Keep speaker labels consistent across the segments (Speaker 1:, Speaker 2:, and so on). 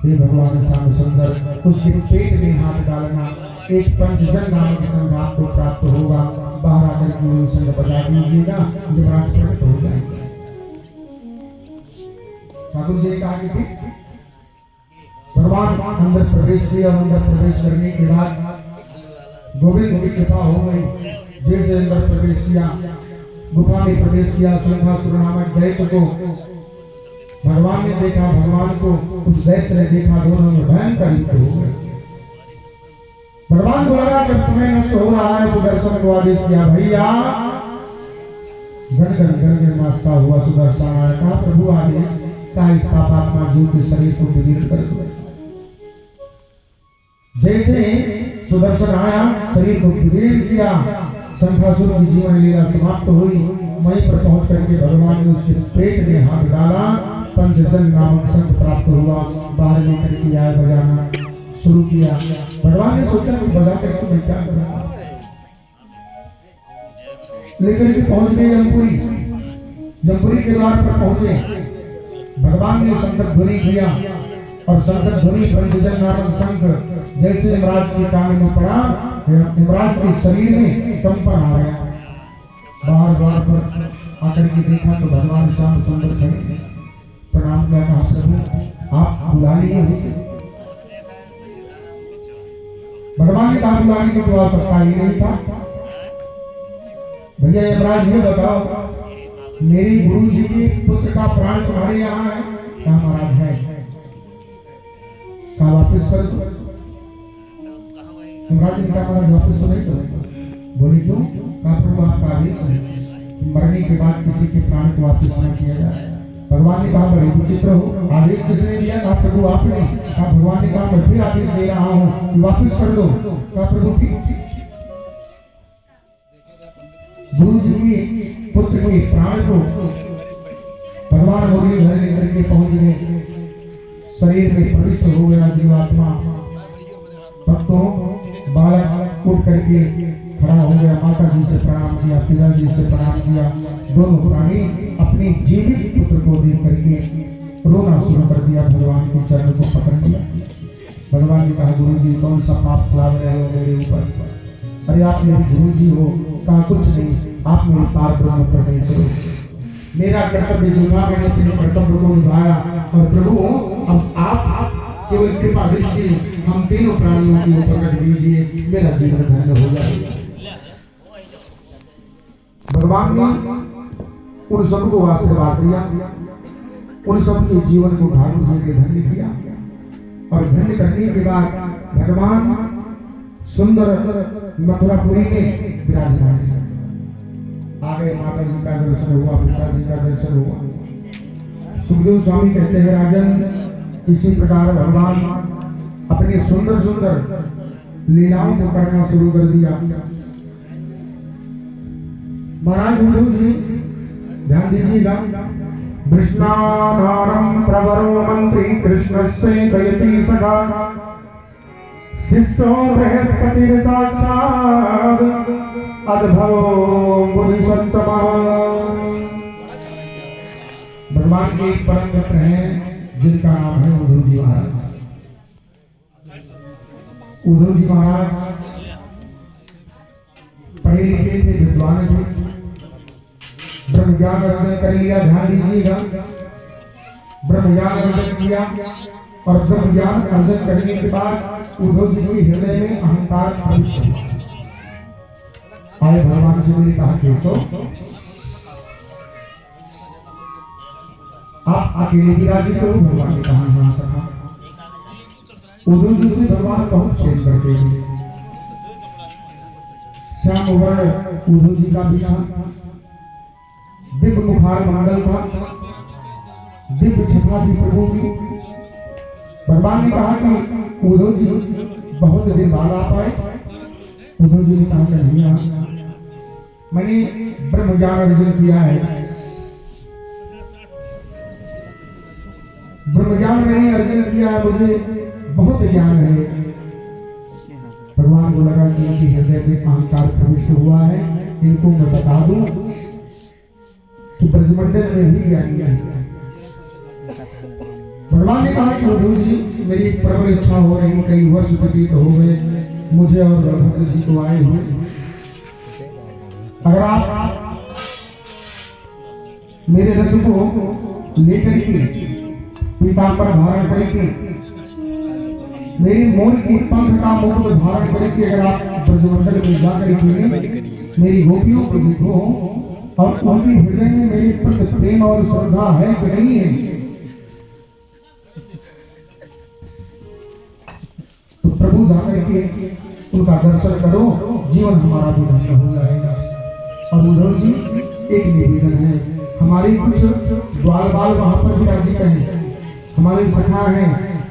Speaker 1: हे भगवान श्याम सुंदर, उसके पेट में हाथ डालना, एक पंचजन नामक संघ आपको प्राप्त होगा। बाहर आकर के संघ बजा दीजिएगा, युवराज प्रकट हो जाएंगे। ठाकुर जी कहा कि भगवान अंदर प्रवेश किया। अंदर प्रवेश करने के बाद गोविंद की कृपा हो गई। जैसे अंदर प्रवेश किया, गुफा में प्रवेश किया, शंखासुर नामक दैत्य को भगवान ने देखा, भगवान को उस दैत्य ने देखा, दोनों में भयंकर युद्ध हो गए। भगवान को लगा जब समय नष्ट हो रहा है, सुदर्शन को आदेश किया, भैया गण गण नाचता हुआ सुदर्शन आया। कहा प्रभु आदेश का इस पापात्मा जीव के शरीर को विदीर्ण कर दो। जैसे सुदर्शन आया, शरीर को विदीर्ण किया, शंखासुर की जीवन लीला समाप्त हुई। वहीं पर पहुंच करके भगवान ने उसके पेट में हाथ डाला, पंचजन नामक संघ प्राप्त हुआ। बाहर लेकर के आए, बजाना शुरू किया। भगवान ने सोचा कि बजा करके मैं क्या करूंगा, लेकर के पहुंच गए जमपुरी। जमपुरी के द्वार पर पहुंचे, भगवान ने शंकर ध्वनि किया और शंकर ध्वनि पंचजन नामक शंख जैसे यमराज के कान में पड़ा, यमराज के शरीर में कंपन आ गया। बाहर द्वार पर आकर के देखा तो भगवान श्याम सुंदर खड़े। प्रणाम किया, कहा प्रभु आप बुला लिए हो। भगवान ने कहा बुलाने की तो आवश्यकता ही नहीं था। भैया यमराज ये बताओ, मेरी गुरु जी के पुत्र का प्राण तुम्हारे यहाँ है? क्या महाराज है? कहा वापिस कर दो। यमराज ने कहा महाराज वापिस तो नहीं करेंगे। बोले क्यों? कहा प्रभु आपका आदेश है कि मरने के बाद किसी के प्राण को वापिस नहीं किया जाए। भगवान ने कहा बड़े विचित्र हो, आदेश किसने दिया? कहा प्रभु आपने। कहा भगवान ने कहा मैं फिर आदेश दे रहा हूँ कि वापिस कर दो। कहा प्रभु ठीक। गुरु जी के पुत्र के प्राण को भगवान मुरली भर लेकर के पहुंच गए। शरीर में प्रविष्ट हो गया जीवात्मा। भक्तों बालक उठ करके खड़ा हो गया, माता जी से प्रणाम किया, पिताजी से प्रणाम किया। दोनों प्राणी अपने जीवित पुत्र को देख करके रोना शुरू कर दिया, भगवान के चरण को पकड़ लिया। भगवान ने कहा गुरु जी कौन सा पाप खिला रहे हो मेरे ऊपर? अरे आप मेरे गुरु जी हो। कहा कुछ नहीं, आप मेरे पार ब्रह्म परमेश्वर हो। मेरा कर्तव्य जो था मैंने अपने कर्तव्य को निभाया। और प्रभु अब आप केवल कृपा दृष्टि हम तीनों प्राणियों के ऊपर कर दीजिए, मेरा जीवन धन्य हो जाएगा। भगवान ने उन सबको आशीर्वाद दिया, उन सबके जीवन को ठाकुर जी के धन्य किया। और धन्य करने के बाद भगवान सुंदर मथुरापुरी में विराजमान आ गए। माता जी का दर्शन हुआ, पिताजी का दर्शन हुआ। सुखदेव स्वामी कहते हैं राजन, इसी प्रकार भगवान अपने सुंदर सुंदर लीलाओं को करना शुरू कर दिया। महाराज उद्धव जी ध्यान दीजिएगा, कृष्णानारं प्रवरो मंत्री कृष्णस्य दयति सखा, शिष्यो बृहस्पति साक्षात् अद्भवो बुद्धिसत्तमा। भगवान के एक परम भक्त हैं जिनका नाम है उद्धव जी महाराज। उद्धव जी महाराज पढ़े लिखे थे, विद्वान थे, ब्रह्म ज्ञान अर्जन कर लिया। ध्यान दीजिएगा, ब्रह्म ज्ञान अर्जन किया और ब्रह्म ज्ञान अर्जन करने के बाद उद्धव जी के हृदय में अहंकार प्रविष्ट हुआ। आए भगवान से मैंने कहा केशव आप अकेले ही राज्य करो। भगवान ने कहा हाँ सखा। उद्धव जी से भगवान बहुत प्रेम करते हैं। श्याम वर्ण उद्धव जी का भी नाम, दिव्य मुखार मंडल था, दिव्य छटा थी प्रभु की। भगवान ने कहा कि उद्धव जी बहुत दिन बाद आ पाए। उद्धव जी ने कहा कि नहीं आ, मैंने ब्रह्म ज्ञान अर्जन किया है, ब्रह्म ज्ञान मैंने अर्जन किया है, मुझे बहुत ज्ञान है। भगवान को लगा कि इनके हृदय में अहंकार प्रविष्ट हुआ है, इनको मैं बता दूं कि ब्रजमंडल में ही ज्ञानी है। भगवान ने कहा कि उद्धव जी मेरी प्रबल इच्छा हो रही, कई वर्ष व्यतीत हो गए मुझे और बलभद्र जी को आए हुए। अगर आप मेरे रथ को लेकर के पीताम्बर धारण करके मेरी मोर की पंख का मुकुट धारण करके अगर आप ब्रजमंडल में जाकर के मेरी गोपियों को देखो और उनके हृदय में मेरे प्रति प्रेम और श्रद्धा है कि नहीं है, तो प्रभु जाकर के उनका दर्शन करो, जीवन हमारा भी धन्य हो जाएगा। और उद्धव जी एक निवेदन है, हमारी कुछ ग्वाल बाल वहां पर भी अर्जित हैं, हमारी सखा है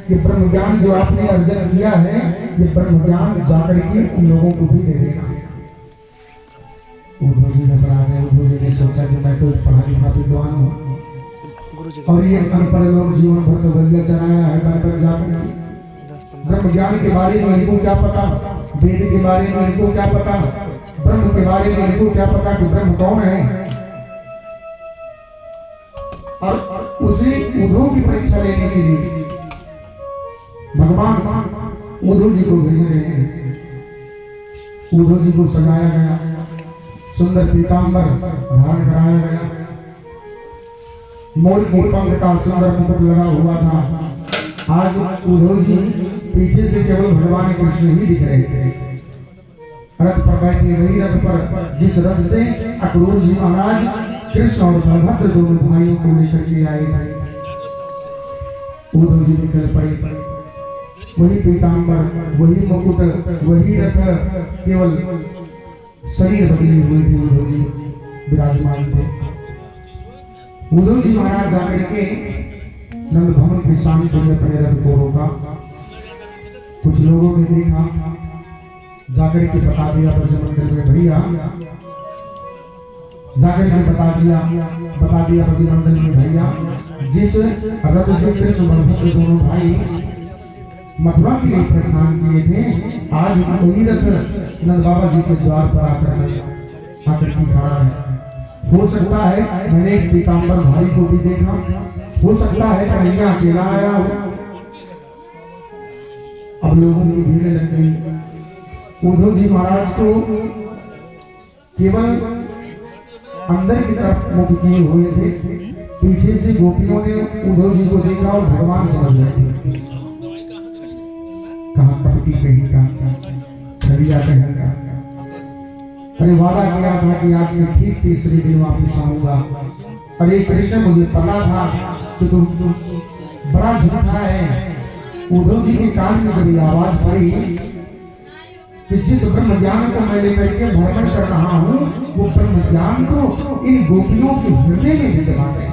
Speaker 1: कि ब्रह्म ज्ञान जो आपने अर्जन किया है ये ब्रह्म ज्ञान जाकर के उन लोगों को भी दे देना। उद्धव जी घबरा गए। उद्धव जी ने सोचा कि मैं तो पढ़ा लिखा विद्वान हूँ और ये अनपढ़ लोग जीवन भर तो बलिया चलाया है, बनकर जाकर ब्रह्म ज्ञान के बारे में इनको क्या पता, वेद के बारे में इनको क्या पता, ब्रह्म के बारे में इनको क्या पता कि ब्रह्म कौन है। और उसे उद्धव की परीक्षा लेने के लिए भगवान उद्धव जी को भेज रहे हैं। उद्धव जी को सजाया गया, सुंदर पीताम्बर धारण कराया गया, मोर की पंख का सुंदर मुकुट लगा हुआ था। आज उद्धव जी पीछे से केवल भगवान कृष्ण ही दिख रहे थे। रथ पर बैठे, वही रथ पर जिस रथ से अक्रूर जी महाराज कृष्ण और बलभद्र दोनों भाइयों को लेकर के आए थे, उद्धव जी निकल पड़े। वही पीताम्बर, वही मुकुट, वही रथ, केवल शरीर बदले हुए थे। उद्धव जी विराजमान थे। उद्धव जी महाराज जाकर के नंद भवन के सामने अपने रथ को रोका। कुछ लोगों ने देखा, जाकर के बता दिया ब्रजमंडल में, भैया जाकर के बता दिया ब्रजमंडल में, भैया जिस रथ से कृष्ण बलभद्र दोनों भाई मथुरा के लिए प्रस्थान किए थे, आज वही रथ नंद बाबा जी के द्वार पर आकर के खड़ा है। हो सकता है मैंने एक पीताम्बर भाई को भी देखा, हो सकता है कन्हैया अकेला आया हो। अब लोगों की भीड़ लग गई। उद्धव जी महाराज को केवल अंदर की तरफ मुख किए हुए थे, पीछे से गोपियों ने उद्धव जी को देखा और भगवान समझ गए थे। कहा कपटी कहीं का छरिया कहेगा, अरे वादा किया था कि आज से ठीक तीसरे दिन वापस आऊंगा। अरे कृष्ण मुझे पता था कि तुम बड़ा झूठा है। उद्धव जी के कान में जब आवाज पड़ी कि जिस ब्रह्म ज्ञान को मैं लेकर के भ्रमण कर रहा हूँ वो ब्रह्म ज्ञान तो इन गोपियों के हृदय में विद्यमान है।